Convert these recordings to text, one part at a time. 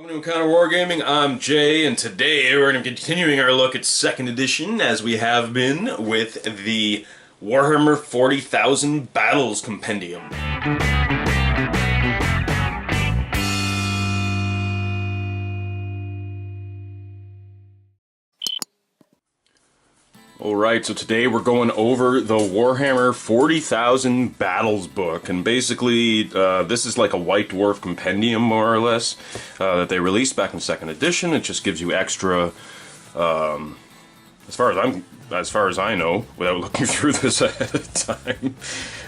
Welcome to Encounter Wargaming. I'm Jay, and today we're going to be continuing our look at 2nd edition, as we have been with the Warhammer 40,000 Battles Compendium. Alright, so today we're going over the Warhammer 40,000 Battles book, and basically this is like a White Dwarf compendium, more or less, that they released back in 2nd edition. It just gives you extra, as far as I know, without looking through this ahead of time,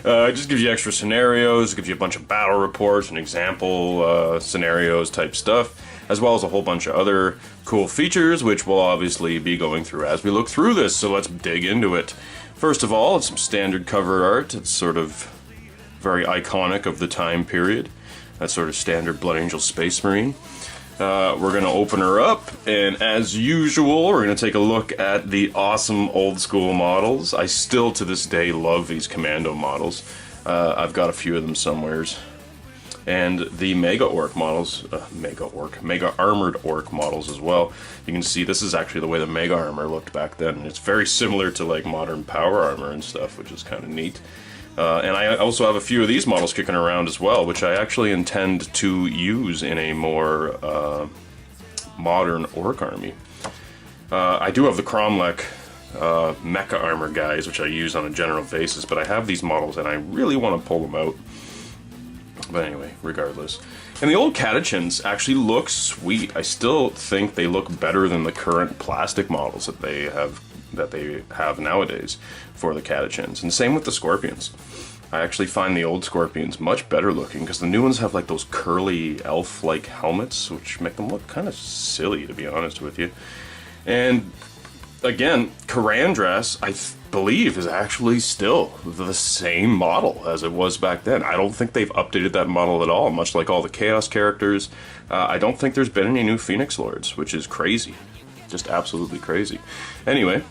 it just gives you extra scenarios, gives you a bunch of battle reports and example scenarios type stuff, as well as a whole bunch of other cool features, which we'll obviously be going through as we look through this, so let's dig into it. First of all, it's some standard cover art. It's sort of very iconic of the time period. That sort of standard Blood Angel Space Marine. We're going to open her up, and as usual, we're going to take a look at the awesome old school models. I still, to this day, love these Commando models. I've got a few of them somewheres. And the Mega Orc models, Mega Armored Orc models as well. You can see this is actually the way the Mega Armor looked back then. It's very similar to like modern power armor and stuff, which is kind of neat. And I also have a few of these models kicking around as well, which I actually intend to use in a more modern Orc army. I do have the Cromlech Mecha Armor guys, which I use on a general basis, but I have these models and I really want to pull them out. But anyway, regardless. And the old Catechins actually look sweet. I still think they look better than the current plastic models that they have nowadays for the Catechins. And same with the Scorpions. I actually find the old Scorpions much better looking, because the new ones have like those curly elf-like helmets, which make them look kind of silly, to be honest with you. And again, Karandras, I believe, is actually still the same model as it was back then. I don't think they've updated that model at all, much like all the Chaos characters. I don't think there's been any new Phoenix Lords, which is crazy. Just absolutely crazy. Anyway,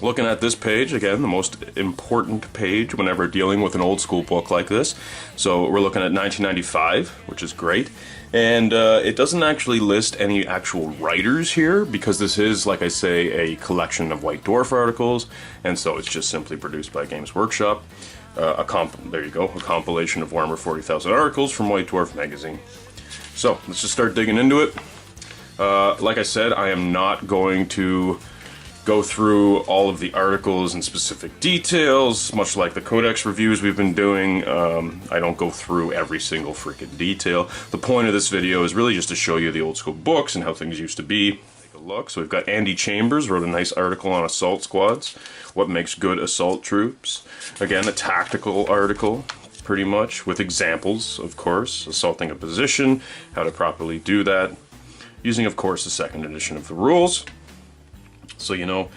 looking at this page, again, the most important page whenever dealing with an old school book like this. So we're looking at 1995, which is great. And it doesn't actually list any actual writers here, because this is, like I say, a collection of White Dwarf articles, and so it's just simply produced by Games Workshop. There you go, a compilation of Warhammer 40,000 articles from White Dwarf magazine. So let's just start digging into it. Like I said, I am not going to go through all of the articles in specific details, much like the Codex reviews we've been doing. I don't go through every single freaking detail. The point of this video is really just to show you the old school books and how things used to be. Take a look. So we've got Andy Chambers wrote a nice article on assault squads, what makes good assault troops. Again, a tactical article, pretty much, with examples, of course, assaulting a position, how to properly do that, using, of course, the 2nd edition of the rules. So, you know,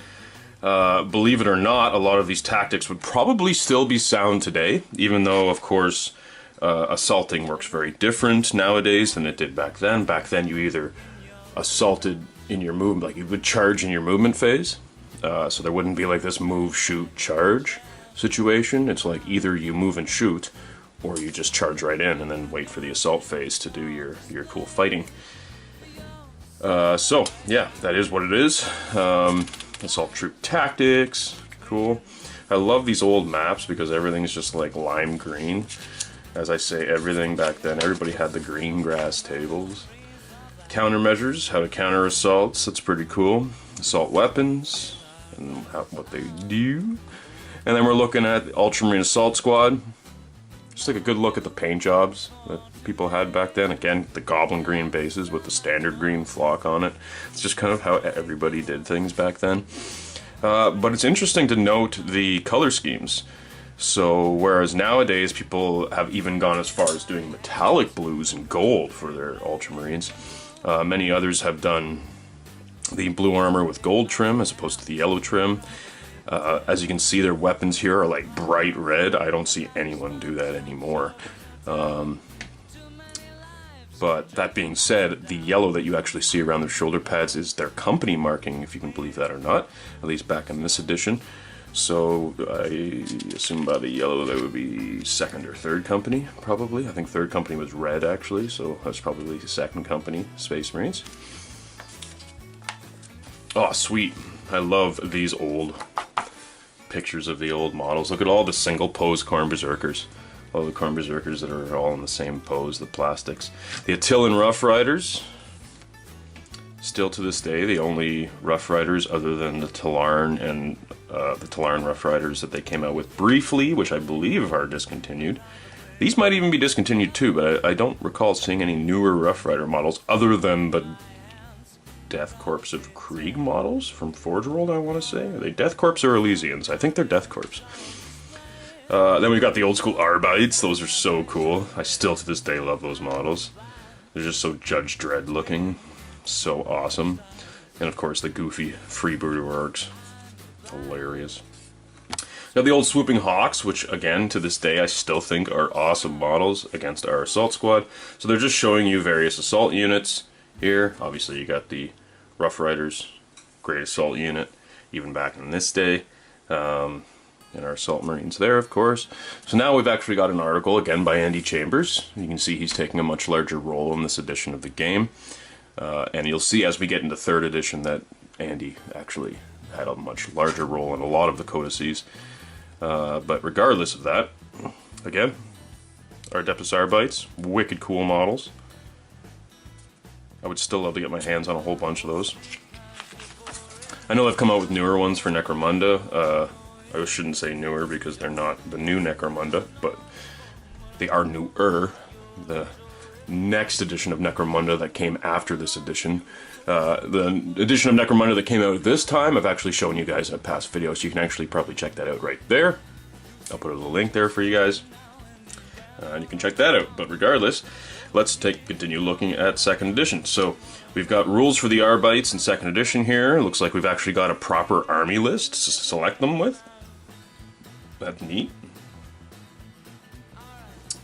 believe it or not, a lot of these tactics would probably still be sound today, even though, of course, assaulting works very different nowadays than it did back then. Back then, you either assaulted in your movement, like you would charge in your movement phase, so there wouldn't be like this move, shoot, charge situation. It's like either you move and shoot, or you just charge right in and then wait for the assault phase to do your cool fighting. So, yeah, that is what it is. Assault troop tactics, cool. I love these old maps because everything's just like lime green. As I say, everything back then, everybody had the green grass tables. Countermeasures, how to counter assaults, that's pretty cool. Assault weapons, and what they do. And then we're looking at the Ultramarine Assault Squad. Just like a good look at the paint jobs that people had back then. Again, the goblin green bases with the standard green flock on it. It's just kind of how everybody did things back then. But it's interesting to note the color schemes. So whereas nowadays people have even gone as far as doing metallic blues and gold for their Ultramarines, many others have done the blue armor with gold trim as opposed to the yellow trim. As you can see, their weapons here are like bright red. I don't see anyone do that anymore. But that being said, the yellow that you actually see around their shoulder pads is their company marking, if you can believe that or not, at least back in this edition. So I assume by the yellow that would be second or third company, probably. I think third company was red, actually, so that's probably second company, Space Marines. Oh, sweet. I love these old pictures of the old models. Look at all the single pose Khorne Berserkers. All the Khorne Berserkers that are all in the same pose, the plastics. The Attilan Rough Riders. Still to this day, the only Rough Riders other than the Talarn and the Talarn Rough Riders that they came out with briefly, which I believe are discontinued. These might even be discontinued too, but I don't recall seeing any newer Rough Rider models other than the Death Corps of Krieg models from Forge World, I want to say. Are they Death Corps or Elysians? I think they're Death Corps. Then we've got the old school Arbites. Those are so cool. I still to this day love those models. They're just so Judge Dredd looking. So awesome. And of course the goofy Freebird orcs. Hilarious. Now the old Swooping Hawks, which again to this day I still think are awesome models against our assault squad. So they're just showing you various assault units here. Obviously you got the Rough Riders, great assault unit, even back in this day. And our Assault Marines there, of course. So now we've actually got an article, again by Andy Chambers. You can see he's taking a much larger role in this edition of the game. And you'll see as we get into 3rd edition that Andy actually had a much larger role in a lot of the codices. But regardless of that, again, our Adeptus Arbites, wicked cool models. I would still love to get my hands on a whole bunch of those. I know they've come out with newer ones for Necromunda. I shouldn't say newer because they're not the new Necromunda, but they are newer. The next edition of Necromunda that came after this edition. The edition of Necromunda that came out this time, I've actually shown you guys in a past video, so you can actually probably check that out right there. I'll put a little link there for you guys. And you can check that out. But regardless, let's continue looking at 2nd edition. So we've got rules for the Arbites in 2nd edition here. It looks like we've actually got a proper army list to select them with. That's neat.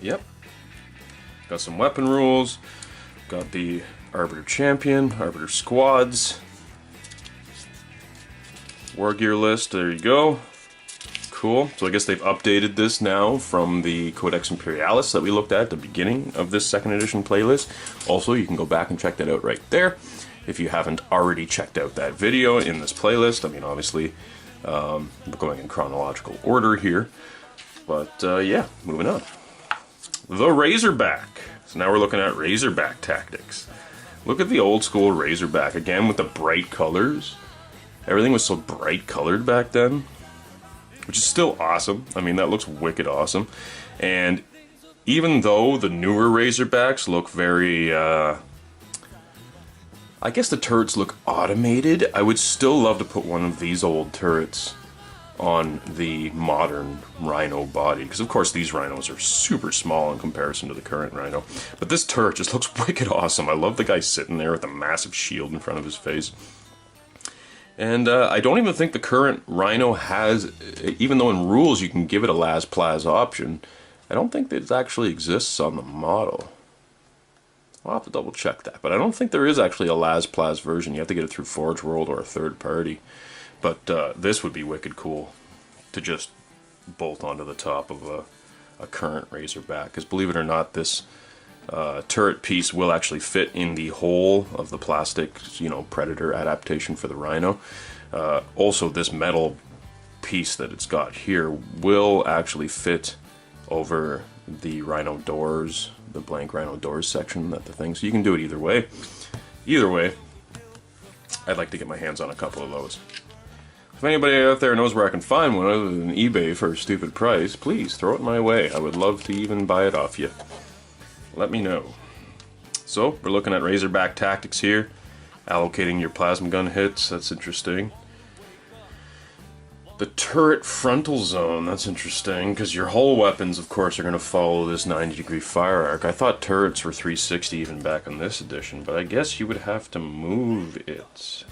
Yep. Got some weapon rules. Got the Arbiter Champion, Arbiter Squads. War gear list, there you go. Cool. So I guess they've updated this now from the Codex Imperialis that we looked at the beginning of this 2nd edition playlist. Also, you can go back and check that out right there if you haven't already checked out that video in this playlist. I mean, obviously, we're going in chronological order here. But, yeah, moving on. The Razorback. So now we're looking at Razorback tactics. Look at the old school Razorback, again with the bright colors. Everything was so bright colored back then, which is still awesome. I mean, that looks wicked awesome. And even though the newer Razorbacks look very, I guess the turrets look automated, I would still love to put one of these old turrets on the modern Rhino body, because of course these Rhinos are super small in comparison to the current Rhino, but this turret just looks wicked awesome. I love the guy sitting there with a massive shield in front of his face. And I don't even think the current Rhino has, even though in rules you can give it a las-plas option, I don't think that it actually exists on the model. I'll have to double check that, but I don't think there is actually a las-plas version. You have to get it through Forge World or a third party. But this would be wicked cool to just bolt onto the top of a current Razorback. Because believe it or not, this turret piece will actually fit in the hole of the plastic, Predator adaptation for the Rhino. Also, this metal piece that it's got here will actually fit over the Rhino doors, the blank Rhino doors section that the thing. So you can do it either way. Either way, I'd like to get my hands on a couple of those. If anybody out there knows where I can find one other than eBay for a stupid price, please throw it my way. I would love to even buy it off you. Let me know. So, we're looking at Razorback tactics here. Allocating your plasma gun hits, that's interesting. The turret frontal zone, that's interesting, because your hull weapons, of course, are going to follow this 90-degree fire arc. I thought turrets were 360 even back in this edition, but I guess you would have to move it.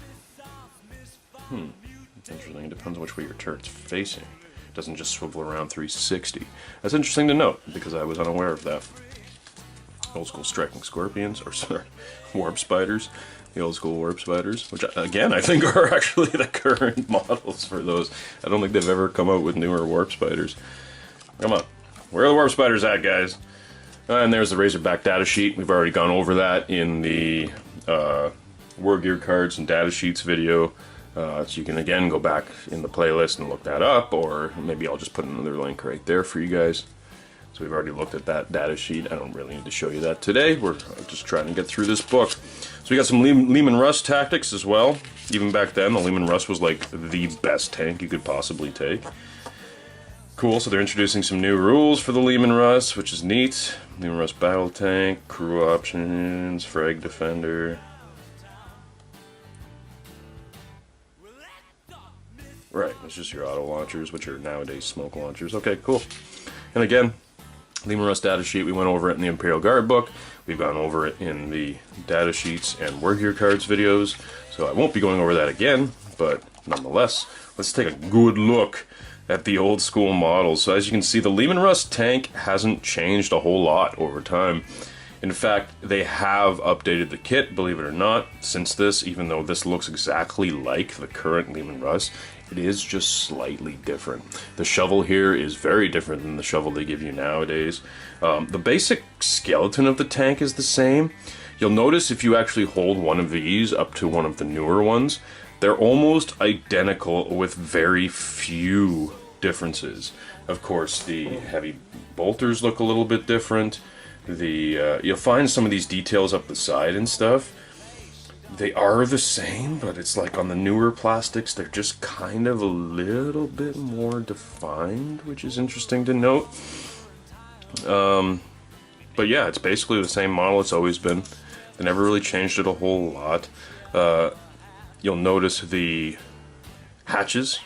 Interesting. It depends on which way your turret's facing. It doesn't just swivel around 360. That's interesting to note, because I was unaware of that. Old school striking scorpions, or sorry, warp spiders. The old school warp spiders, which again I think are actually the current models for those. I don't think they've ever come out with newer warp spiders. Come on, where are the warp spiders at, guys? And there's the Razorback data sheet. We've already gone over that in the War Gear cards and data sheets video. So you can again go back in the playlist and look that up, or maybe I'll just put another link right there for you guys. So we've already looked at that data sheet. I don't really need to show you that today. We're just trying to get through this book. So we got some Leman Russ tactics as well. Even back then, the Leman Russ was like the best tank you could possibly take. Cool, so they're introducing some new rules for the Leman Russ, which is neat. Leman Russ battle tank, crew options, frag defender. Right, it's just your auto launchers, which are nowadays smoke launchers. Okay, cool. And again, Leman Russ data sheet, we went over it in the Imperial Guard book. We've gone over it in the data sheets and War Gear cards videos. So I won't be going over that again, but nonetheless, let's take a good look at the old school models. So as you can see, the Leman Russ tank hasn't changed a whole lot over time. In fact, they have updated the kit, believe it or not, since this, even though this looks exactly like the current Leman Russ, it is just slightly different. The shovel here is very different than the shovel they give you nowadays. The basic skeleton of the tank is the same. You'll notice if you actually hold one of these up to one of the newer ones, they're almost identical with very few differences. Of course, the heavy bolters look a little bit different. You'll find some of these details up the side and stuff. They are the same, but it's like on the newer plastics, they're just kind of a little bit more defined, which is interesting to note. But yeah, it's basically the same model it's always been. They never really changed it a whole lot. You'll notice the hatches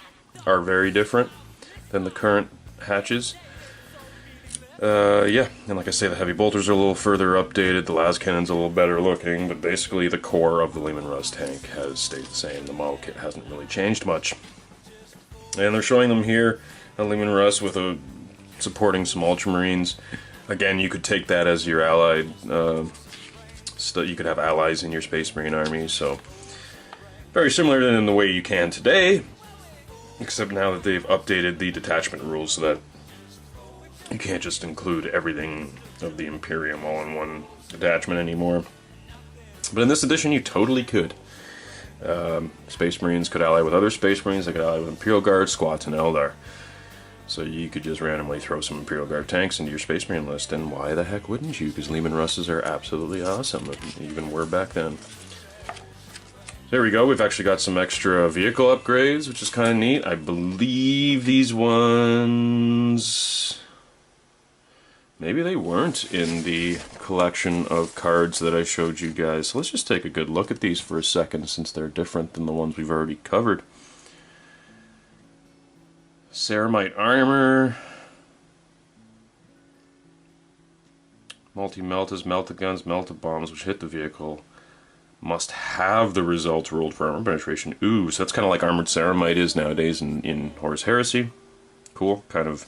are very different than the current hatches. Yeah, and like I say, the heavy bolters are a little further updated, the las cannon's a little better looking, but basically the core of the Leman Russ tank has stayed the same. The model kit hasn't really changed much. And they're showing them here, a Leman Russ with supporting some Ultramarines. Again, you could take that as your allied, you could have allies in your Space Marine army, so very similar in the way you can today, except now that they've updated the detachment rules so that you can't just include everything of the Imperium all in one detachment anymore. But in this edition, you totally could. Space Marines could ally with other Space Marines, they could ally with Imperial Guard, Squats, and Eldar. So you could just randomly throw some Imperial Guard tanks into your Space Marine list, and why the heck wouldn't you? Because Leman Russes are absolutely awesome, even were back then. There we go, we've actually got some extra vehicle upgrades, which is kind of neat. I believe these ones... maybe they weren't in the collection of cards that I showed you guys. So let's just take a good look at these for a second, since they're different than the ones we've already covered. Ceramite armor. Multi-meltas, melta-guns, melta-bombs, which hit the vehicle. Must have the results rolled for armor penetration. Ooh, so that's kind of like Armored Ceramite is nowadays in Horus Heresy. Cool, kind of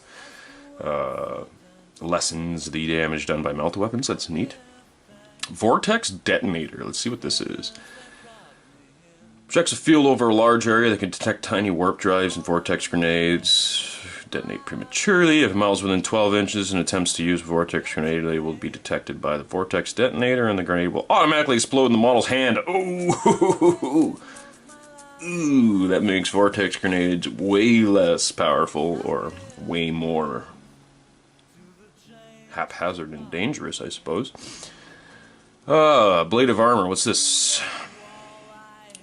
lessens the damage done by melta weapons. That's neat. Vortex Detonator. Let's see what this is. Projects a field over a large area that can detect tiny warp drives and vortex grenades. Detonate prematurely. If a model's within 12 inches and attempts to use a vortex grenade, they will be detected by the vortex detonator, and the grenade will automatically explode in the model's hand. Oh, ooh, that makes vortex grenades way less powerful, or way more haphazard and dangerous, I suppose. Blade of armor. What's this?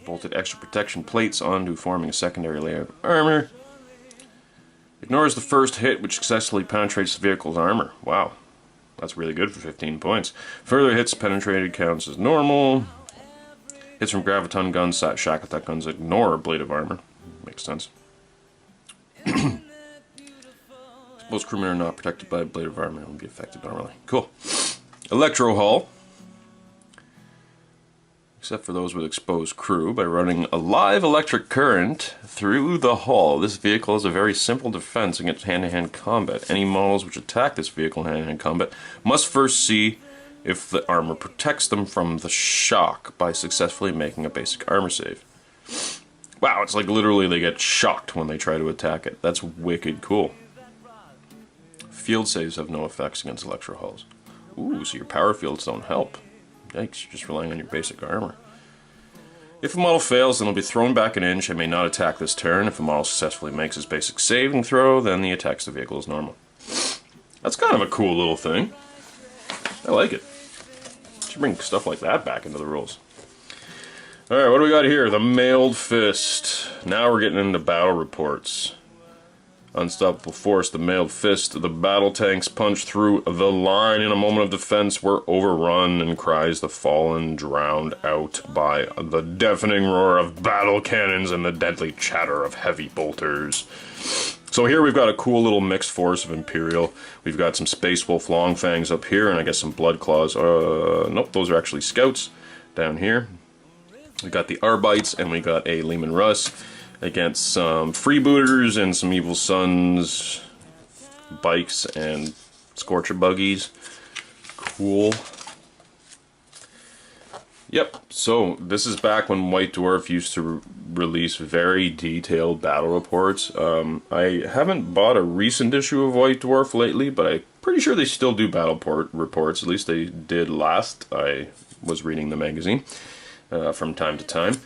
Bolted extra protection plates onto forming a secondary layer of armor. Ignores the first hit, which successfully penetrates the vehicle's armor. Wow, that's really good for 15 points. Further hits penetrated counts as normal. Hits from graviton guns, shack attack guns ignore blade of armor. Makes sense. Most crewmen are not protected by a blade of armor and will be affected normally. Cool. Electro hull. Except for those with exposed crew, by running a live electric current through the hull. This vehicle has a very simple defense against hand-to-hand combat. Any models which attack this vehicle in hand-to-hand combat must first see if the armor protects them from the shock by successfully making a basic armor save. Wow, it's like literally they get shocked when they try to attack it. That's wicked cool. Field saves have no effects against electro hulls. Ooh, so your power fields don't help. Yikes, you're just relying on your basic armor. If a model fails, then it'll be thrown back an inch and may not attack this turn. If a model successfully makes his basic saving throw, then the attacks the vehicle as normal. That's kind of a cool little thing. I like it. Should bring stuff like that back into the rules. Alright, what do we got here? The Mailed Fist. Now we're getting into battle reports. Unstoppable force, the Mailed Fist. The battle tanks punch through the line in a moment of defense, were overrun, and cries the fallen drowned out by the deafening roar of battle cannons and the deadly chatter of heavy bolters. So here we've got a cool little mixed force of Imperial. We've got some Space Wolf Longfangs up here, and I guess some Blood Claws. Nope, those are actually Scouts down here. We got the Arbites, and we got a Leman Russ against some Freebooters and some Evil Sons, bikes and Scorcher buggies. Cool. Yep, so this is back when White Dwarf used to release very detailed battle reports. I haven't bought a recent issue of White Dwarf lately, but I'm pretty sure they still do battle reports. At least they did last I was reading the magazine from time to time.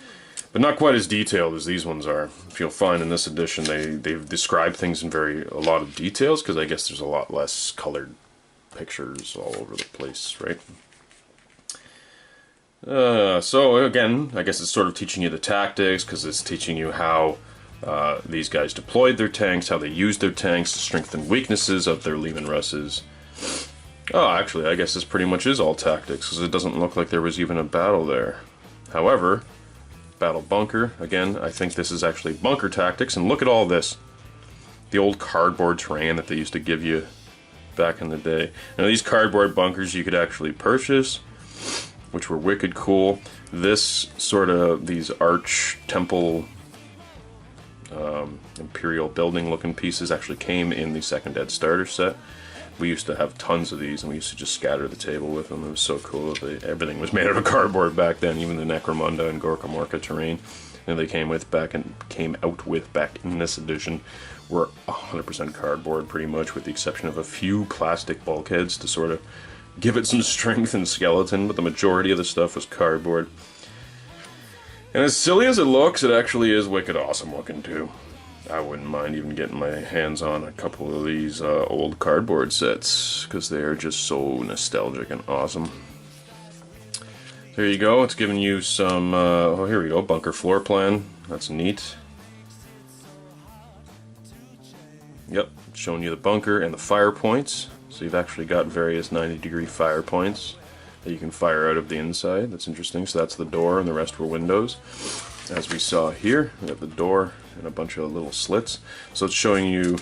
But not quite as detailed as these ones are. If you'll find in this edition, they've described things in a lot of details, because I guess there's a lot less colored pictures all over the place, right? So again, I guess it's sort of teaching you the tactics, because it's teaching you how these guys deployed their tanks, how they used their tanks, the strengths and weaknesses of their Leman Russes. Oh, actually, I guess this pretty much is all tactics, because it doesn't look like there was even a battle there. However, battle bunker, again, I think this is actually bunker tactics, and look at all this. The old cardboard terrain that they used to give you back in the day. Now these cardboard bunkers you could actually purchase, which were wicked cool. This sort of, these arch temple imperial building looking pieces actually came in the Second Ed starter set. We used to have tons of these, and we used to just scatter the table with them. It was so cool. Everything was made out of cardboard back then, even the Necromunda and Gorka Morka terrain that they came out with back in this edition were 100% cardboard, pretty much, with the exception of a few plastic bulkheads to sort of give it some strength and skeleton, but the majority of the stuff was cardboard. And as silly as it looks, it actually is wicked awesome looking too. I wouldn't mind even getting my hands on a couple of these old cardboard sets, because they are just so nostalgic and awesome. There you go, it's giving you some, oh here we go, bunker floor plan. That's neat. Yep, showing you the bunker and the fire points. So you've actually got various 90-degree fire points that you can fire out of the inside. That's interesting. So that's the door, and the rest were windows. As we saw here, we have the door and a bunch of little slits. So it's showing you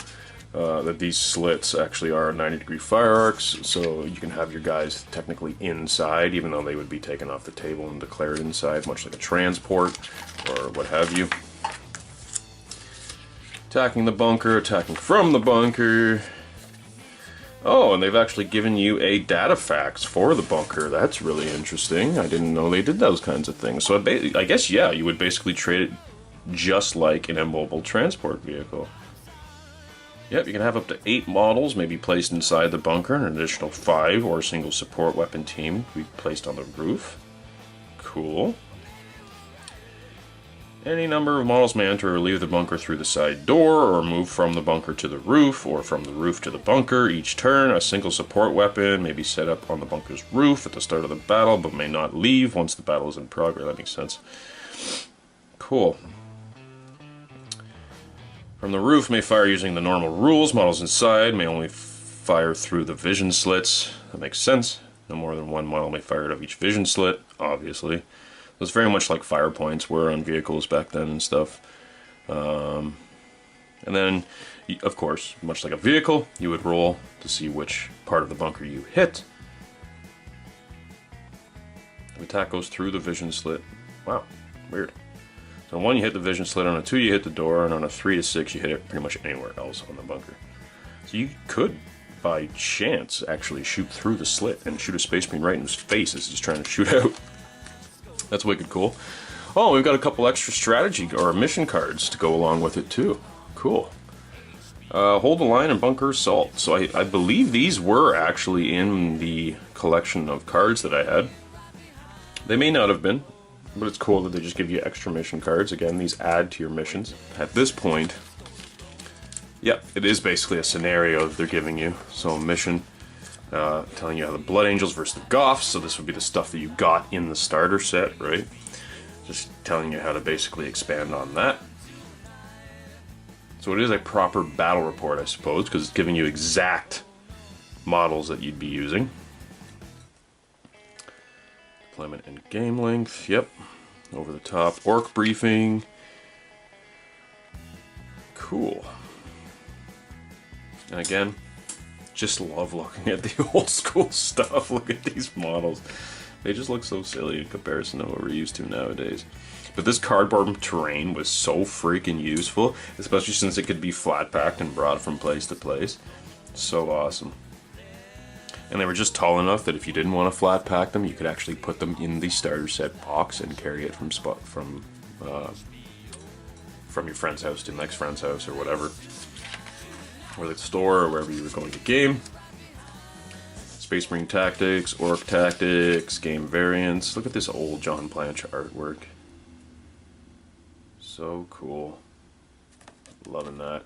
that these slits actually are 90-degree fire arcs, so you can have your guys technically inside, even though they would be taken off the table and declared inside, much like a transport or what have you. Attacking the bunker, attacking from the bunker. Oh, and they've actually given you a data fax for the bunker. That's really interesting. I didn't know they did those kinds of things. So I guess, yeah, you would basically treat it just like an immobile transport vehicle. Yep, you can have up to 8 models maybe placed inside the bunker, and an additional 5 or a single support weapon team be placed on the roof. Cool. Any number of models may enter or leave the bunker through the side door, or move from the bunker to the roof, or from the roof to the bunker. Each turn, a single support weapon may be set up on the bunker's roof at the start of the battle, but may not leave once the battle is in progress. That makes sense. Cool. From the roof may fire using the normal rules. Models inside may only fire through the vision slits. That makes sense. No more than 1 model may fire out of each vision slit, obviously. It's very much like fire points were on vehicles back then and stuff. And then, of course, much like a vehicle, you would roll to see which part of the bunker you hit. The attack goes through the vision slit. Wow, weird. So on 1 you hit the vision slit, on a 2 you hit the door, and on a 3 to 6 you hit it pretty much anywhere else on the bunker. So you could by chance, actually shoot through the slit and shoot a Space Marine right in his face as he's trying to shoot out. That's wicked cool. Oh, we've got a couple extra strategy or mission cards to go along with it too. Cool. Hold the line and bunker assault. So I believe these were actually in the collection of cards that I had. They may not have been, but it's cool that they just give you extra mission cards. Again, these add to your missions. At this point, yep, it is basically a scenario that they're giving you. So a mission telling you how the Blood Angels versus the Goths. So this would be the stuff that you got in the starter set, right? Just telling you how to basically expand on that. So it is a proper battle report, I suppose, because it's giving you exact models that you'd be using. Deployment and game length, yep. Over the top. Orc briefing. Cool. And again, just love looking at the old school stuff. Look at these models. They just look so silly in comparison to what we're used to nowadays. But this cardboard terrain was so freaking useful, especially since it could be flat packed and brought from place to place. So awesome. And they were just tall enough that if you didn't want to flat pack them, you could actually put them in the starter set box and carry it from your friend's house to the next friend's house or whatever, or the store or wherever you were going to game. Space Marine tactics, Orc tactics, game variants. Look at this old John Blanche artwork. So cool. Loving that.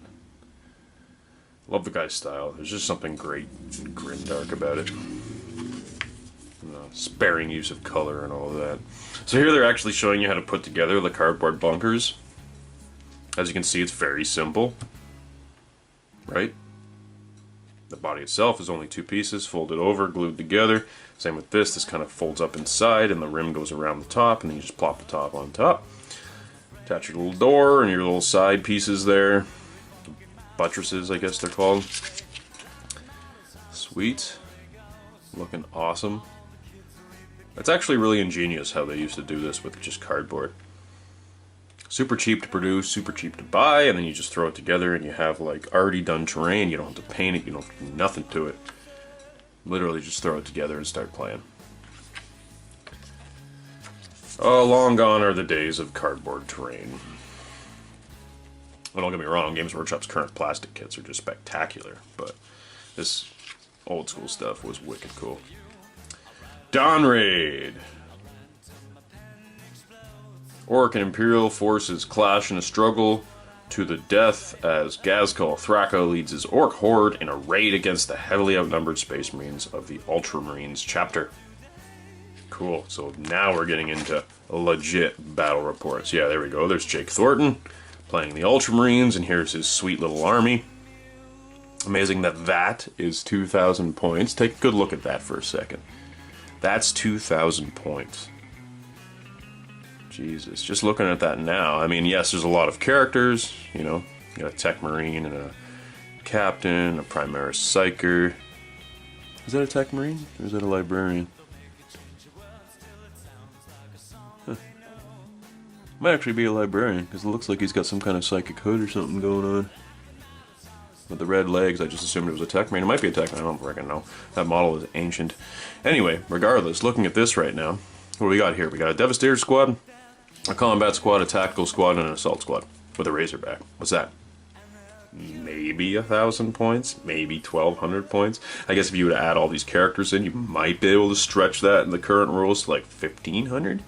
Love the guy's style. There's just something great and grimdark about it. Sparing use of color and all of that. So here they're actually showing you how to put together the cardboard bunkers. As you can see, it's very simple. Right? The body itself is only 2 pieces, folded over, glued together. Same with this. This kind of folds up inside and the rim goes around the top, and then you just plop the top on top. Attach your little door and your little side pieces there. Buttresses, I guess they're called. Sweet. Looking awesome. It's actually really ingenious how they used to do this with just cardboard. Super cheap to produce, super cheap to buy, and then you just throw it together and you have like already done terrain. You don't have to paint it, you don't have to do nothing to it. Literally just throw it together and start playing. Oh, long gone are the days of cardboard terrain. Well, don't get me wrong, Games Workshop's current plastic kits are just spectacular, but this old school stuff was wicked cool. Dawn Raid! Orc and Imperial forces clash in a struggle to the death as Gazkul Thraka leads his Orc horde in a raid against the heavily outnumbered Space Marines of the Ultramarines chapter. Cool, so now we're getting into legit battle reports. Yeah, there we go, there's Jake Thornton playing the Ultramarines, and here's his sweet little army. Amazing that that is 2,000 points. Take a good look at that for a second. That's 2,000 points. Jesus, just looking at that now, I mean, yes, there's a lot of characters, you know, you got a Tech Marine and a Captain, a Primaris Psyker. Is that a Tech Marine, or is that a Librarian? Huh. Might actually be a Librarian, because it looks like he's got some kind of psychic hood or something going on. With the red legs, I just assumed it was a Tech Marine. It might be a Tech Marine, I don't freaking know. That model is ancient. Anyway, regardless, looking at this right now, what do we got here? We got a Devastator squad, a combat squad, a tactical squad, and an assault squad with a Razorback. What's that? Maybe 1,000 points, maybe 1,200 points. I guess if you were to add all these characters in, you might be able to stretch that in the current rules to like 1,500.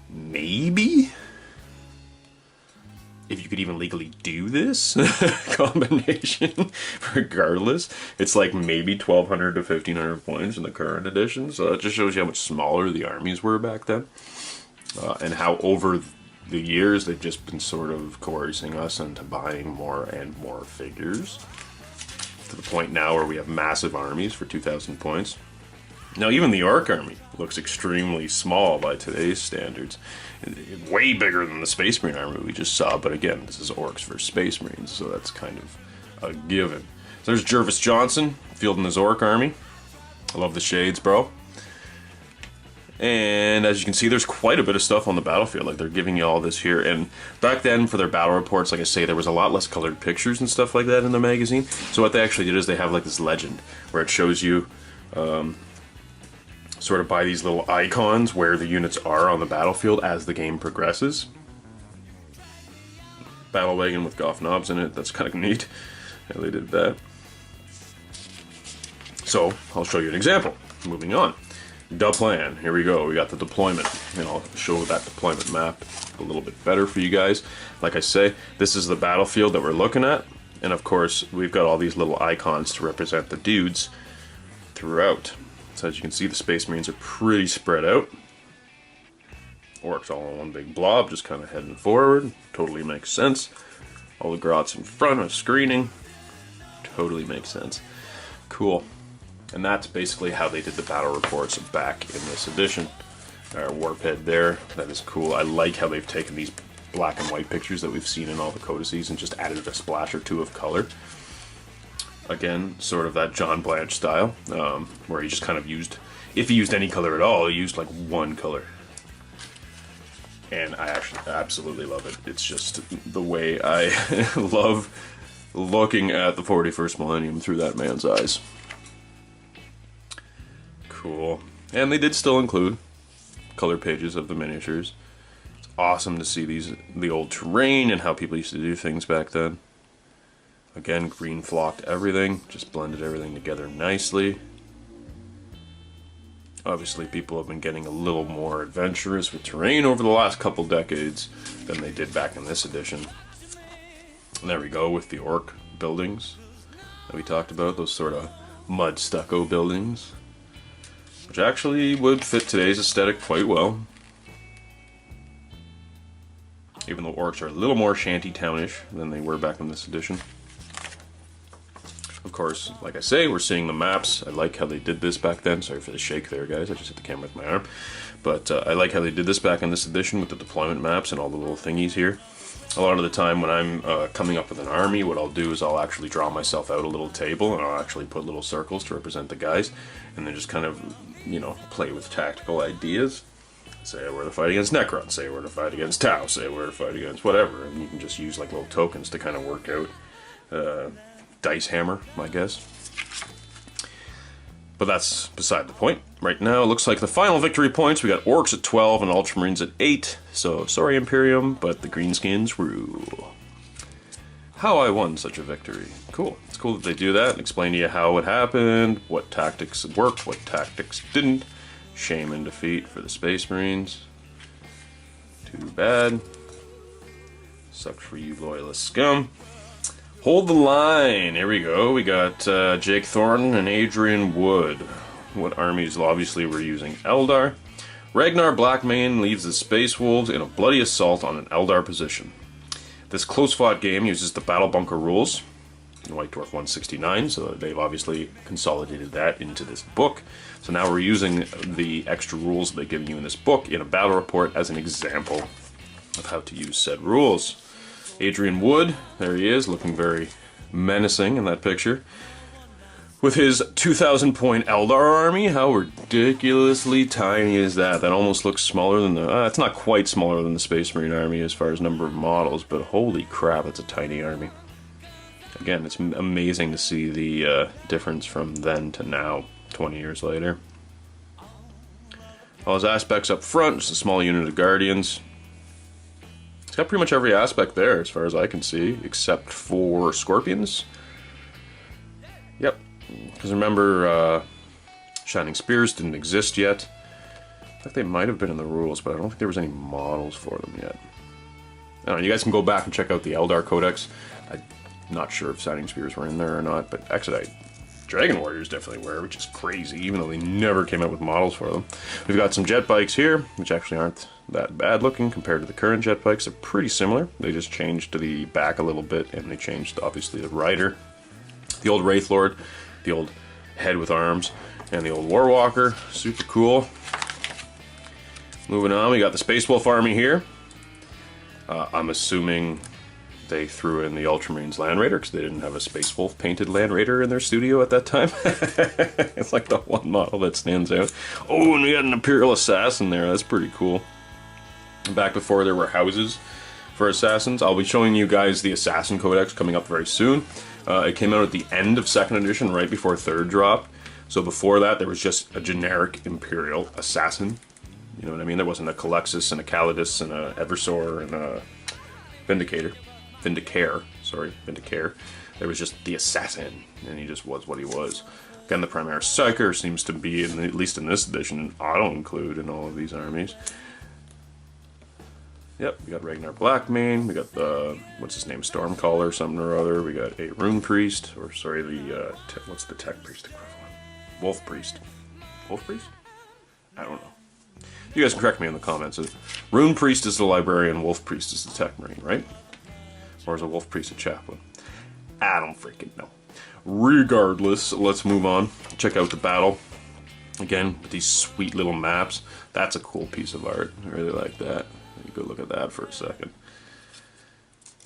Maybe? If you could even legally do this combination, regardless, it's like maybe 1,200 to 1,500 points in the current edition. So that just shows you how much smaller the armies were back then. And how over the years they've just been sort of coercing us into buying more and more figures. To the point now where we have massive armies for 2,000 points. Now even the Orc army looks extremely small by today's standards. Way bigger than the Space Marine army we just saw, but again, this is Orcs versus Space Marines, so that's kind of a given. So there's Jervis Johnson, fielding his Orc army. I love the shades, bro. And as you can see, there's quite a bit of stuff on the battlefield. Like, they're giving you all this here. And back then, for their battle reports, like I say, there was a lot less colored pictures and stuff like that in the magazine. So what they actually did is they have like this legend where it shows you sort of by these little icons where the units are on the battlefield as the game progresses. Battle wagon with golf knobs in it. That's kind of neat how they did that. So I'll show you an example. Moving on. The plan. Here we go. We got the deployment. And I'll show that deployment map a little bit better for you guys. Like I say, this is the battlefield that we're looking at. And of course, we've got all these little icons to represent the dudes throughout. So as you can see, the Space Marines are pretty spread out. Orcs all in one big blob, just kind of heading forward. Totally makes sense. All the grots in front of screening. Totally makes sense. Cool. And that's basically how they did the battle reports back in this edition. Our warp head there. That is cool. I like how they've taken these black and white pictures that we've seen in all the codices and just added a splash or two of color. Again, sort of that John Blanche style, where he just kind of used, if he used any color at all, he used like one color. And I actually absolutely love it. It's just the way I love looking at the 41st millennium through that man's eyes. Cool. And they did still include color pages of the miniatures. It's awesome to see the old terrain and how people used to do things back then. Again, green flocked everything, just blended everything together nicely. Obviously, people have been getting a little more adventurous with terrain over the last couple decades than they did back in this edition. And there we go with the orc buildings that we talked about, those sort of mud stucco buildings, which actually would fit today's aesthetic quite well. Even though orcs are a little more shantytownish than they were back in this edition. Of course, like I say, we're seeing the maps. I like how they did this back then. Sorry for the shake there, guys. I just hit the camera with my arm. But I like how they did this back in this edition with the deployment maps and all the little thingies here. A lot of the time when I'm coming up with an army, what I'll do is I'll actually draw myself out a little table and I'll actually put little circles to represent the guys and then just kind of, you know, play with tactical ideas. Say we're to fight against Necron, say we're to fight against Tau, say we're to fight against whatever, and you can just use like little tokens to kind of work out dice hammer, I guess. But that's beside the point. Right now, it looks like the final victory points, we got Orcs at 12 and Ultramarines at 8. So, sorry Imperium, but the Greenskins rule. How I won such a victory. Cool. It's cool that they do that and explain to you how it happened, what tactics worked, what tactics didn't. Shame and defeat for the Space Marines. Too bad. Sucks for you loyalist scum. Hold the line. Here we go. We got Jake Thornton and Adrian Wood. What armies? Obviously, we're using Eldar. Ragnar Blackmane leads the Space Wolves in a bloody assault on an Eldar position. This close-fought game uses the Battle Bunker rules in White Dwarf 169, so they've obviously consolidated that into this book. So now we're using the extra rules they've given you in this book in a battle report as an example of how to use said rules. Adrian Wood, there he is, looking very menacing in that picture. With his 2,000 point Eldar army, how ridiculously tiny is that? That almost looks smaller than the... it's not quite smaller than the Space Marine army as far as number of models, but holy crap, it's a tiny army. Again, it's amazing to see the difference from then to now, 20 years later. All his aspects up front, just a small unit of Guardians. It's got pretty much every aspect there, as far as I can see, except for Scorpions. Yep. Because remember, Shining Spears didn't exist yet. I think they might have been in the rules, but I don't think there was any models for them yet. I don't know, you guys can go back and check out the Eldar Codex. I'm not sure if Shining Spears were in there or not, but Exodite Dragon Warriors definitely were, which is crazy, even though they never came out with models for them. We've got some jet bikes here, which actually aren't that bad looking compared to the current jet bikes. They're pretty similar. They just changed to the back a little bit, and they changed, obviously, the rider. The old Wraith Lord, the old head with arms, and the old Warwalker. Super cool. Moving on, we got the Space Wolf army here. I'm assuming they threw in the Ultramarines Land Raider because they didn't have a Space Wolf painted Land Raider in their studio at that time. It's like the one model that stands out. Oh, and we got an Imperial Assassin there. That's pretty cool. Back before there were houses for Assassins. I'll be showing you guys the Assassin Codex coming up very soon. It came out at the end of 2nd edition, right before 3rd drop. So before that, there was just a generic Imperial Assassin. You know what I mean? There wasn't a Calexis and a Calidus and a Eversor and a Vindicare. There was just the Assassin, and he just was what he was. Again, the Primaris Psyker seems to be, at least in this edition, an auto-include in all of these armies. Yep, we got Ragnar Blackmane, we got the, what's his name, Stormcaller, something or other, we got a Rune Priest, or sorry, the, what's the Tech Priest equivalent? Wolf Priest. Wolf Priest? I don't know. You guys can correct me in the comments. Rune Priest is the Librarian, Wolf Priest is the Tech Marine, right? Or is a Wolf Priest a Chaplain? I don't freaking know. Regardless, let's move on. Check out the battle. Again, with these sweet little maps. That's a cool piece of art. I really like that. You go look at that for a second.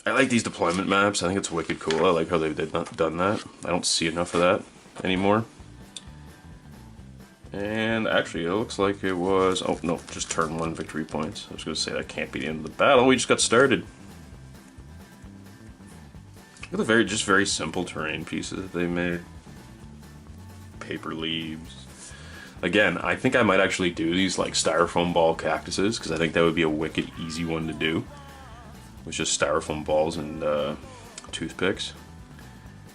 I like these deployment maps. I think it's wicked cool. I like how they've done that. I don't see enough of that anymore. And actually, it looks like it was... Oh, no, just turn 1 victory points. I was going to say that can't be the end of the battle. We just got started. Look at the very simple terrain pieces that they made. Paper leaves. Again, I think I might actually do these like styrofoam ball cactuses, because I think that would be a wicked easy one to do. With just styrofoam balls and toothpicks.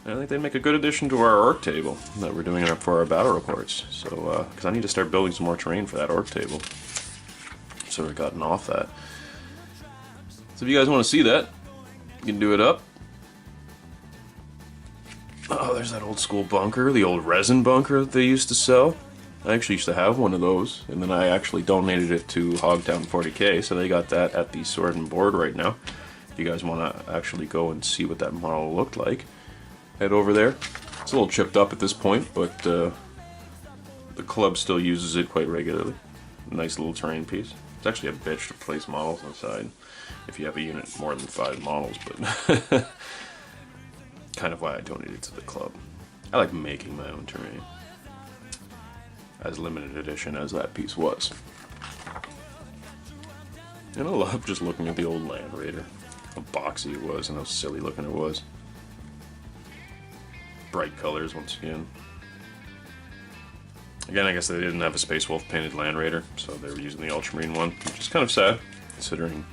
And I think they'd make a good addition to our orc table that we're doing for our battle reports. So, because I need to start building some more terrain for that orc table. So we've gotten off that. So if you guys want to see that, you can do it up. Oh, there's that old school bunker, the old resin bunker that they used to sell. I actually used to have one of those, and then I actually donated it to Hogtown 40K, so they got that at the Sword and Board right now. If you guys want to actually go and see what that model looked like, head over there. It's a little chipped up at this point, but the club still uses it quite regularly. Nice little terrain piece. It's actually a bitch to place models inside if you have a unit more than 5 models, but kind of why I donated to the club. I like making my own terrain. As limited edition as that piece was. And I love just looking at the old Land Raider. How boxy it was and how silly looking it was. Bright colors once again. Again, I guess they didn't have a Space Wolf painted Land Raider, so they were using the Ultramarine one, which is kind of sad, considering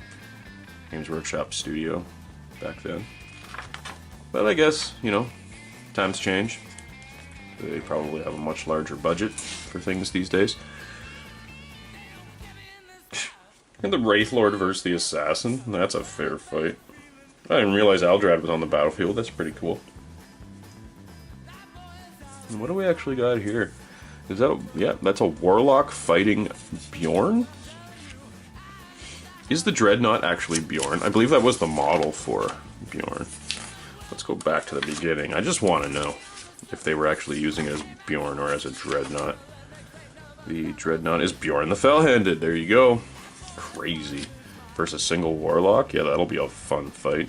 Games Workshop Studio back then. But I guess, you know, times change. They probably have a much larger budget for things these days. And the Wraith Lord versus the Assassin, that's a fair fight. I didn't realize Aldrad was on the battlefield, that's pretty cool. And what do we actually got here? Is that, yeah, that's a Warlock fighting Bjorn? Is the Dreadnought actually Bjorn? I believe that was the model for Bjorn. Let's go back to the beginning. I just want to know if they were actually using it as Bjorn or as a Dreadnought. The Dreadnought is Bjorn the Fell-Handed. There you go. Crazy. Versus a single Warlock? Yeah, that'll be a fun fight.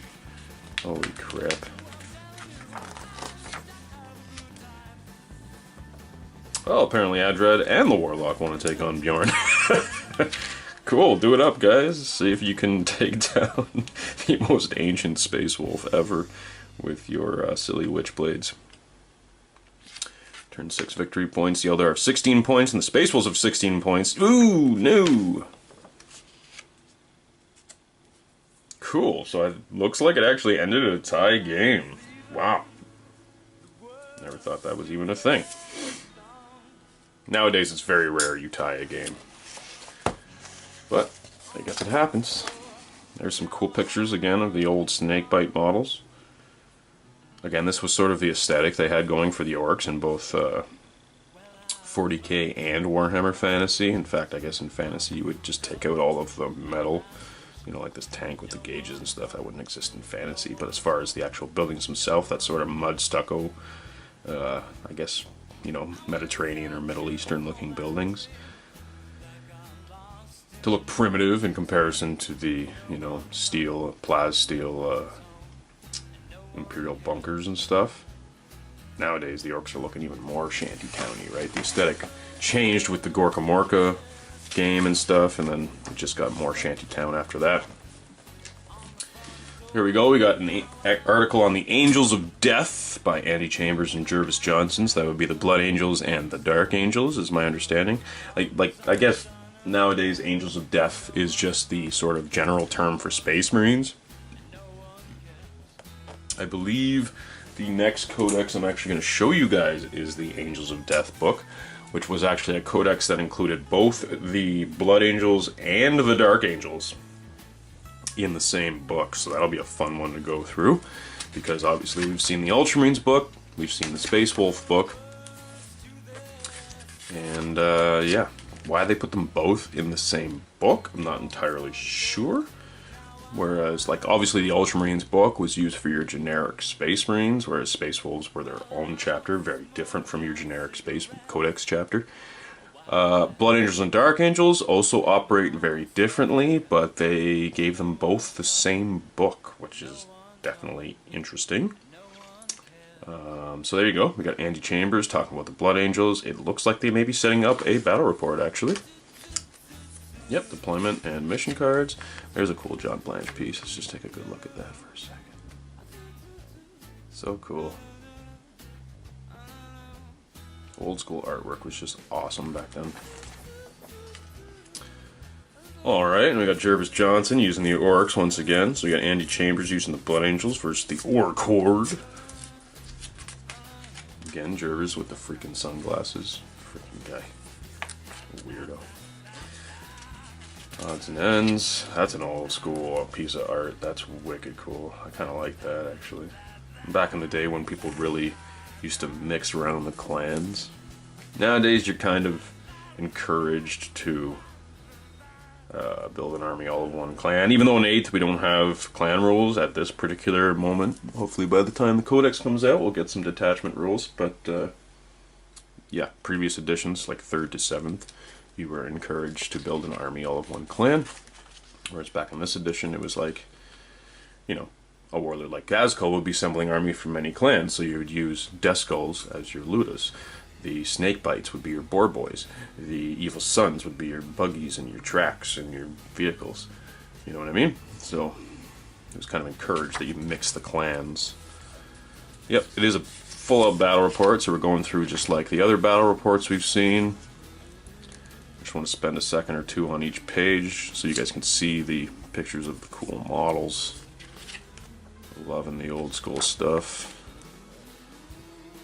Holy crap. Well, apparently Adred and the Warlock want to take on Bjorn. Cool, do it up, guys. See if you can take down the most ancient Space Wolf ever with your silly Witchblades. Turn 6 victory points. The Eldar have 16 points, and the Space Wolves have 16 points. Ooh, no! Cool, so it looks like it actually ended a tie game. Wow. Never thought that was even a thing. Nowadays, it's very rare you tie a game. But, I guess it happens. There's some cool pictures, again, of the old Snakebite models. Again, this was sort of the aesthetic they had going for the orcs in both 40k and Warhammer Fantasy. In fact, I guess in Fantasy you would just take out all of the metal. You know, like this tank with the gauges and stuff, that wouldn't exist in Fantasy. But as far as the actual buildings themselves, that sort of mud stucco, I guess, you know, Mediterranean or Middle Eastern looking buildings. To look primitive in comparison to the, you know, steel, plas steel, Imperial bunkers and stuff. Nowadays, the orcs are looking even more shanty-towny, right? The aesthetic changed with the Gorka Morka game and stuff, and then it just got more shantytown after that. Here we go, we got an article on the Angels of Death by Andy Chambers and Jervis Johnson. So that would be the Blood Angels and the Dark Angels, is my understanding. Like I guess nowadays Angels of Death is just the sort of general term for Space Marines. I believe the next codex I'm actually going to show you guys is the Angels of Death book, which was actually a codex that included both the Blood Angels and the Dark Angels in the same book. So that'll be a fun one to go through, because obviously we've seen the Ultramarines book, we've seen the Space Wolf book, and yeah, why they put them both in the same book, I'm not entirely sure. Whereas, like, obviously the Ultramarines book was used for your generic Space Marines, whereas Space Wolves were their own chapter, very different from your generic Space Codex chapter. Blood Angels and Dark Angels also operate very differently, but they gave them both the same book, which is definitely interesting. So there you go. We got Andy Chambers talking about the Blood Angels. It looks like they may be setting up a battle report, actually. Yep, deployment and mission cards. There's a cool John Blanche piece. Let's just take a good look at that for a second. So cool. Old school artwork was just awesome back then. Alright, and we got Jervis Johnson using the Orcs once again. So we got Andy Chambers using the Blood Angels versus the Orc Horde. Again, Jervis with the freaking sunglasses. Freaking guy. Weirdo. Odds and ends. That's an old school piece of art. That's wicked cool. I kind of like that, actually. Back in the day when people really used to mix around the clans. Nowadays, you're kind of encouraged to build an army all of one clan. Even though in 8th we don't have clan rules at this particular moment. Hopefully by the time the Codex comes out, we'll get some detachment rules. But yeah, previous editions, like 3rd to 7th, you were encouraged to build an army all of one clan. Whereas back in this edition, it was like, you know, a warlord like Gazkul would be assembling army from many clans, so you would use Deskulls as your Ludas. The Snakebites would be your Boar Boys. The Evil Sons would be your buggies and your tracks and your vehicles. You know what I mean? So it was kind of encouraged that you mix the clans. Yep, it is a full-out battle report, so we're going through just like the other battle reports we've seen. I just want to spend a second or two on each page so you guys can see the pictures of the cool models. Loving the old school stuff.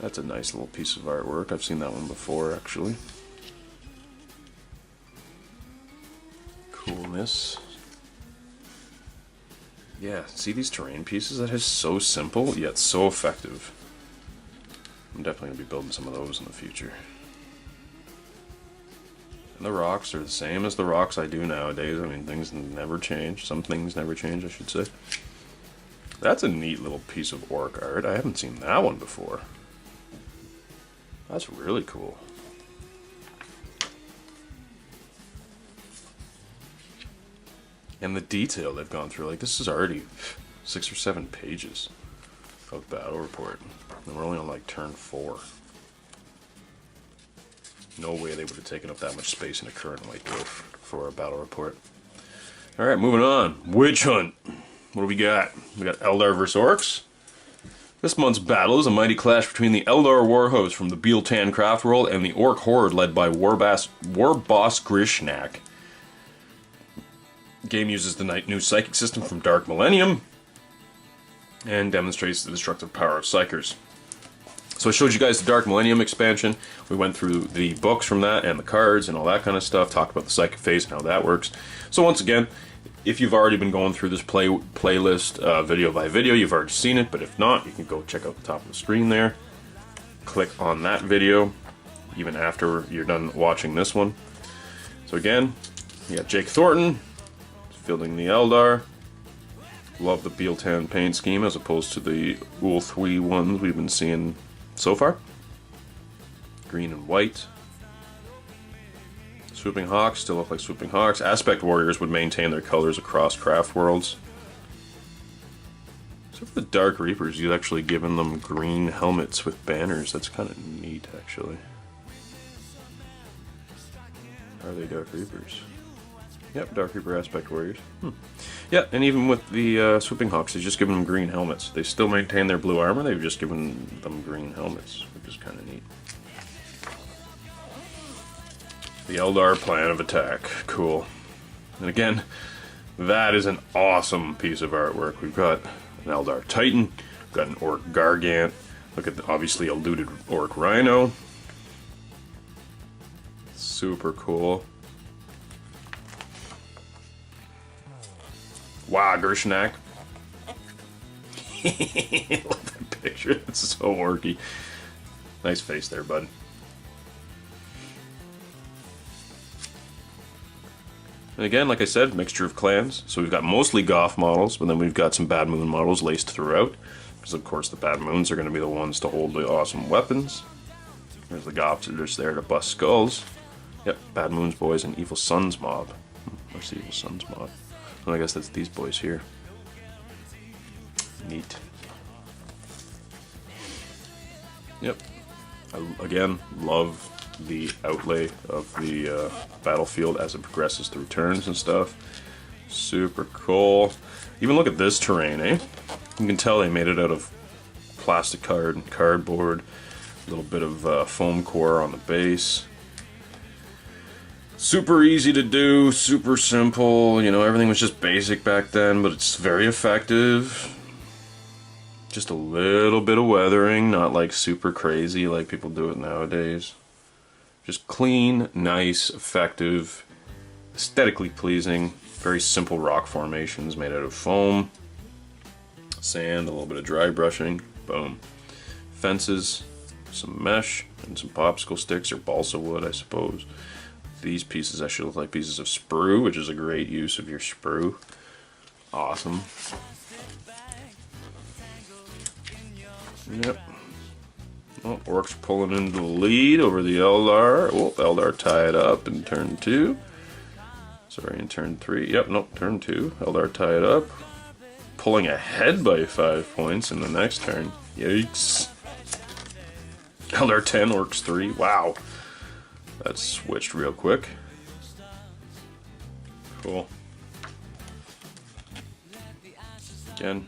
That's a nice little piece of artwork. I've seen that one before, actually. Coolness. Yeah, see these terrain pieces? That is so simple, yet so effective. I'm definitely going to be building some of those in the future. And the rocks are the same as the rocks I do nowadays. I mean, things never change. Some things never change, I should say. That's a neat little piece of orc art. I haven't seen that one before. That's really cool. And the detail they've gone through. Like, this is already 6 or 7 pages of battle report. And we're only on, like, turn 4. No way they would have taken up that much space in a current White Dwarf for a battle report. Alright, moving on. Witch Hunt. What do we got? We got Eldar vs. Orcs. This month's battle is a mighty clash between the Eldar Warhost from the Bealtan Craft World and the Orc Horde led by Warboss Grishnak. The game uses the new psychic system from Dark Millennium and demonstrates the destructive power of Psychers. So I showed you guys the Dark Millennium expansion. We went through the books from that and the cards and all that kind of stuff, talked about the psychic phase and how that works. So once again, if you've already been going through this playlist video by video, you've already seen it, but if not, you can go check out the top of the screen there. Click on that video, even after you're done watching this one. So again, you got Jake Thornton, fielding the Eldar. Love the Bealtan paint scheme as opposed to the Ulthwi ones we've been seeing so far. Green and white. Swooping Hawks still look like Swooping Hawks. Aspect Warriors would maintain their colors across craft worlds. So So for the Dark Reapers, you've actually given them green helmets with banners. That's kind of neat, actually. Are they Dark Reapers? Yep, Dark Reaper Aspect Warriors. Yeah, and even with the Swooping Hawks, they've just given them green helmets. They still maintain their blue armor, they've just given them green helmets, which is kind of neat. The Eldar Plan of Attack. Cool. And again, that is an awesome piece of artwork. We've got an Eldar Titan, we've got an Orc Gargant, look at the obviously a looted Orc Rhino. Super cool. Wow, Gershanak. Love that picture, it's so orky. Nice face there, bud. And again, like I said, mixture of clans. So we've got mostly Goth models, but then we've got some Bad Moon models laced throughout. Because of course the Bad Moons are going to be the ones to hold the awesome weapons. There's the Goths are just there to bust skulls. Yep, Bad Moons boys and Evil Sons mob. Where's the Evil Sons mob? Well, I guess that's these boys here. Neat. Yep. I, again, love the outlay of the battlefield as it progresses through turns and stuff. Super cool. Even look at this terrain, eh? You can tell they made it out of plastic card and cardboard. A little bit of foam core on the base. Super easy to do, super simple. You know, everything was just basic back then, but it's very effective. Just a little bit of weathering, not like super crazy like people do it nowadays. Just clean, nice, effective, aesthetically pleasing, very simple rock formations made out of foam, sand, a little bit of dry brushing, boom. Fences, some mesh, and some popsicle sticks or balsa wood, I suppose. These pieces actually look like pieces of sprue, which is a great use of your sprue. Awesome. Yep. Oh, Orcs pulling into the lead over the Eldar. Oh, Eldar tied up in turn 2. Sorry, in turn 3. Yep, nope, turn 2. Eldar tied up. Pulling ahead by 5 points in the next turn. Yikes. Eldar 10, Orcs 3. Wow. That switched real quick. Cool. Again,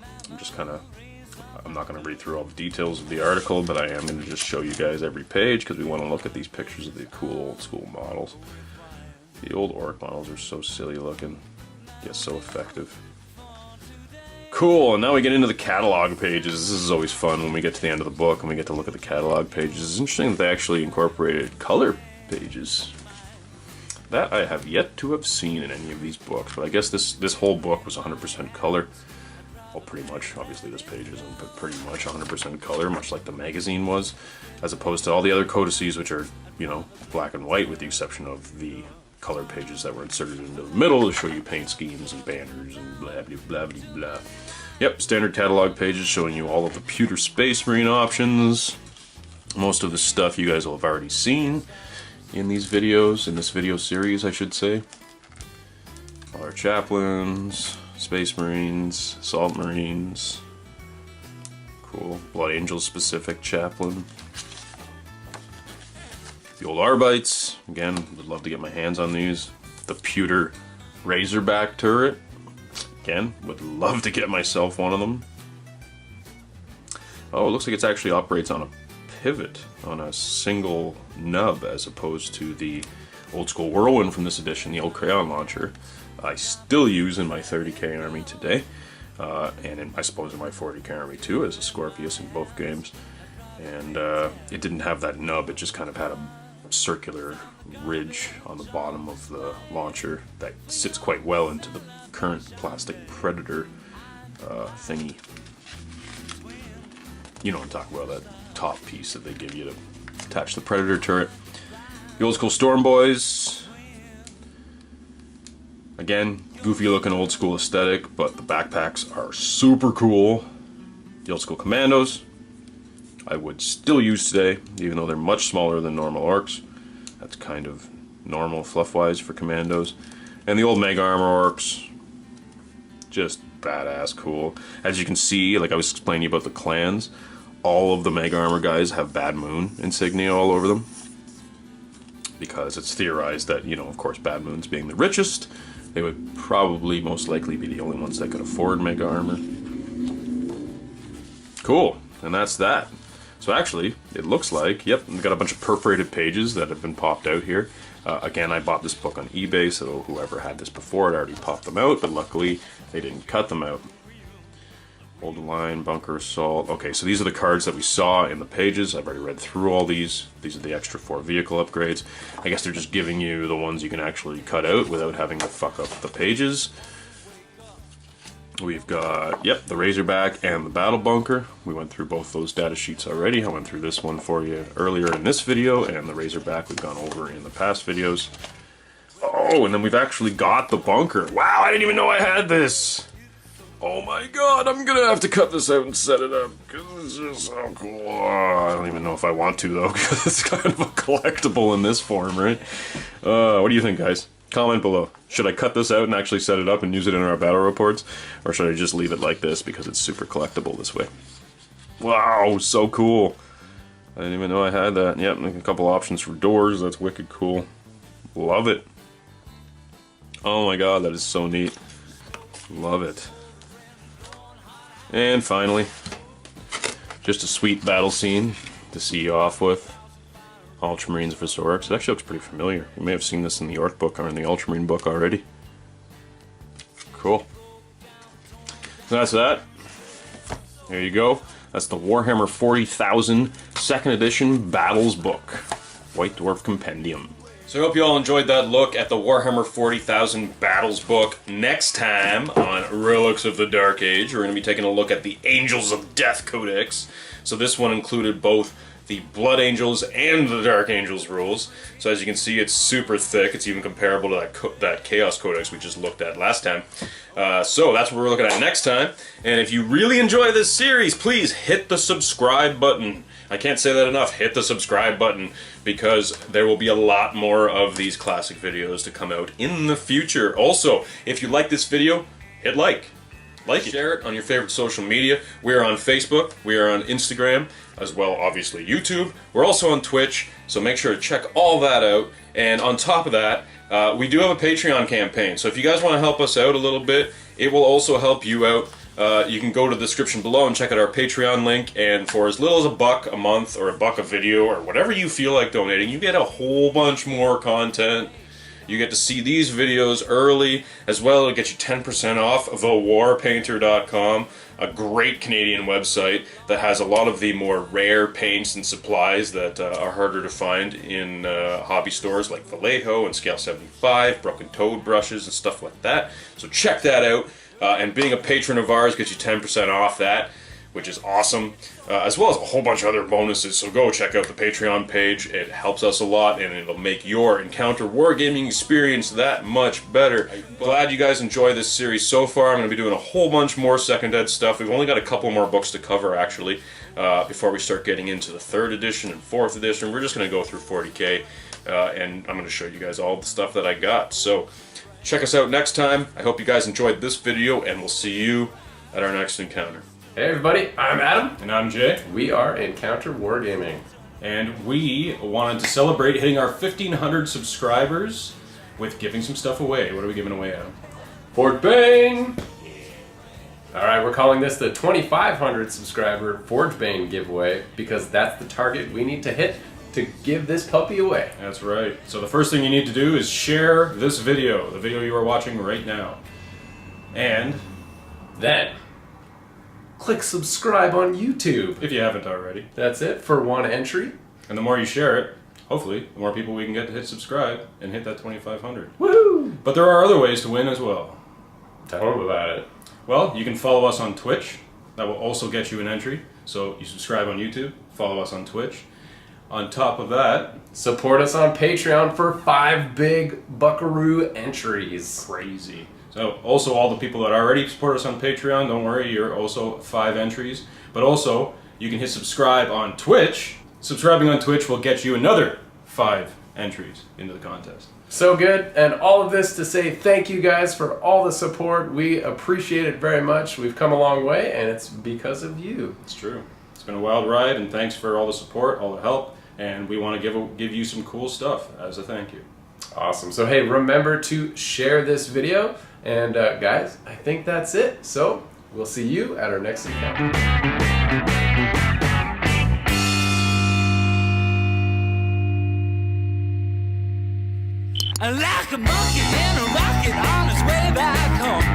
I'm not going to read through all the details of the article, but I am going to just show you guys every page because we want to look at these pictures of the cool old school models. The old Orc models are so silly looking, yet so effective. Cool, and now we get into the catalog pages. This is always fun when we get to the end of the book and we get to look at the catalog pages. It's interesting that they actually incorporated color pages. That I have yet to have seen in any of these books, but I guess this whole book was 100% color. Well, pretty much. Obviously this page isn't, but pretty much 100% color, much like the magazine was, as opposed to all the other codices, which are, you know, black and white, with the exception of the color pages that were inserted into the middle to show you paint schemes and banners and blah blah blah blah blah. Yep, standard catalog pages showing you all of the pewter Space Marine options. Most of the stuff you guys will have already seen in these videos, in this video series, I should say. All our chaplains, Space Marines, Salt Marines. Cool. Blood Angels specific chaplain. The old Arbites. Again, would love to get my hands on these. The pewter Razorback turret. Again, would love to get myself one of them. Oh, it looks like it actually operates on a pivot, on a single nub, as opposed to the old school Whirlwind from this edition, the old Crayon launcher. I still use in my 30k army today, and I suppose in my 40k army too, as a Scorpius in both games. And it didn't have that nub, it just kind of had a circular ridge on the bottom of the launcher that sits quite well into the current plastic Predator thingy. You know what I'm talking about, that top piece that they give you to attach the Predator turret. The old school Storm Boys. Again, goofy looking old school aesthetic, but the backpacks are super cool. The old school Commandos, I would still use today, even though they're much smaller than normal Orcs. That's kind of normal fluff-wise for Commandos. And the old Mega Armor Orcs, Just badass cool. As you can see, like I was explaining about the clans, all of the Mega Armor guys have Bad Moon insignia all over them. Because it's theorized that, you know, of course, Bad Moons being the richest, they would probably most likely be the only ones that could afford Mega Armor. Cool, and that's that. So actually, it looks like, yep, we've got a bunch of perforated pages that have been popped out here. Again, I bought this book on eBay, so whoever had this before had already popped them out, but luckily they didn't cut them out. Hold the line, bunker assault. Okay, so these are the cards that we saw in the pages. I've already read through all these. These are the extra 4 vehicle upgrades. I guess they're just giving you the ones you can actually cut out without having to fuck up the pages. We've got, yep, the Razorback and the Battle Bunker. We went through both those data sheets already. I went through this one for you earlier in this video, and the Razorback we've gone over in the past videos. Oh, and then we've actually got the Bunker. Wow, I didn't even know I had this! Oh my god, I'm gonna have to cut this out and set it up, because it's just so cool. I don't even know if I want to, though, because it's kind of a collectible in this form, right? What do you think, guys? Comment below. Should I cut this out and actually set it up and use it in our battle reports? Or should I just leave it like this, because it's super collectible this way? Wow, so cool. I didn't even know I had that. Yep, a couple options for doors, that's wicked cool. Love it. Oh my god, that is so neat. Love it. And finally, just a sweet battle scene to see you off with. Ultramarines of Historics. It actually looks pretty familiar. You may have seen this in the Orc book or in the Ultramarine book already. Cool. So that's that. There you go. That's the Warhammer 40,000 2nd edition Battles book. White Dwarf Compendium. So I hope you all enjoyed that look at the Warhammer 40,000 Battles book. Next time on Relics of the Dark Age, we're going to be taking a look at the Angels of Death Codex. So this one included both the Blood Angels and the Dark Angels rules. So as you can see, it's super thick. It's even comparable to that Chaos Codex we just looked at last time. So that's what we're looking at next time. And if you really enjoy this series, please hit the subscribe button. I can't say that enough. Hit the subscribe button, because there will be a lot more of these classic videos to come out in the future. Also, if you like this video, hit like it. Share it on your favorite social media. We are on Facebook, we are on Instagram, as well obviously YouTube. We're also on Twitch, so make sure to check all that out. And on top of that, we do have a Patreon campaign, so if you guys want to help us out a little bit, it will also help you out. You can go to the description below and check out our Patreon link, and for as little as $1 a month or $1 a video or whatever you feel like donating, you get a whole bunch more content. You get to see these videos early, as well as get you 10% off thewarpainter.com, a great Canadian website that has a lot of the more rare paints and supplies that are harder to find in hobby stores like Vallejo and Scale 75, Broken Toad brushes and stuff like that. So check that out. And being a patron of ours gets you 10% off that, which is awesome, as well as a whole bunch of other bonuses. So go check out the Patreon page. It helps us a lot, and it'll make your Encounter Wargaming experience that much better. I'm glad you guys enjoy this series so far. I'm going to be doing a whole bunch more Second Ed stuff. We've only got a couple more books to cover, actually, before we start getting into the 3rd edition and 4th edition. We're just going to go through 40K, and I'm going to show you guys all the stuff that I got. So check us out next time. I hope you guys enjoyed this video, and we'll see you at our next encounter. Hey everybody, I'm Adam. And I'm Jay. We are Encounter Wargaming. And we wanted to celebrate hitting our 1,500 subscribers with giving some stuff away. What are we giving away, Adam? Fort Bane! Alright, we're calling this the 2,500 subscriber Forge Bane giveaway, because that's the target we need to hit to give this puppy away. That's right. So the first thing you need to do is share this video, the video you are watching right now. And then click subscribe on YouTube. if you haven't already. That's it for one entry. And the more you share it, hopefully, the more people we can get to hit subscribe and hit that 2,500. Woohoo! But there are other ways to win as well. Tell them about it. Well, you can follow us on Twitch. That will also get you an entry. So you subscribe on YouTube, follow us on Twitch. On top of that, support us on Patreon for 5 big buckaroo entries. Crazy. So also all the people that already support us on Patreon, don't worry, you're also 5 entries. But also, you can hit subscribe on Twitch. Subscribing on Twitch will get you another 5 entries into the contest. So good, and all of this to say thank you guys for all the support. We appreciate it very much. We've come a long way, and it's because of you. It's true. It's been a wild ride, and thanks for all the support, all the help, and we want to give you some cool stuff as a thank you. Awesome. So hey, remember to share this video, and guys, I think that's it. So we'll see you at our next encounter. Like a monkey in a rocket on his way back home.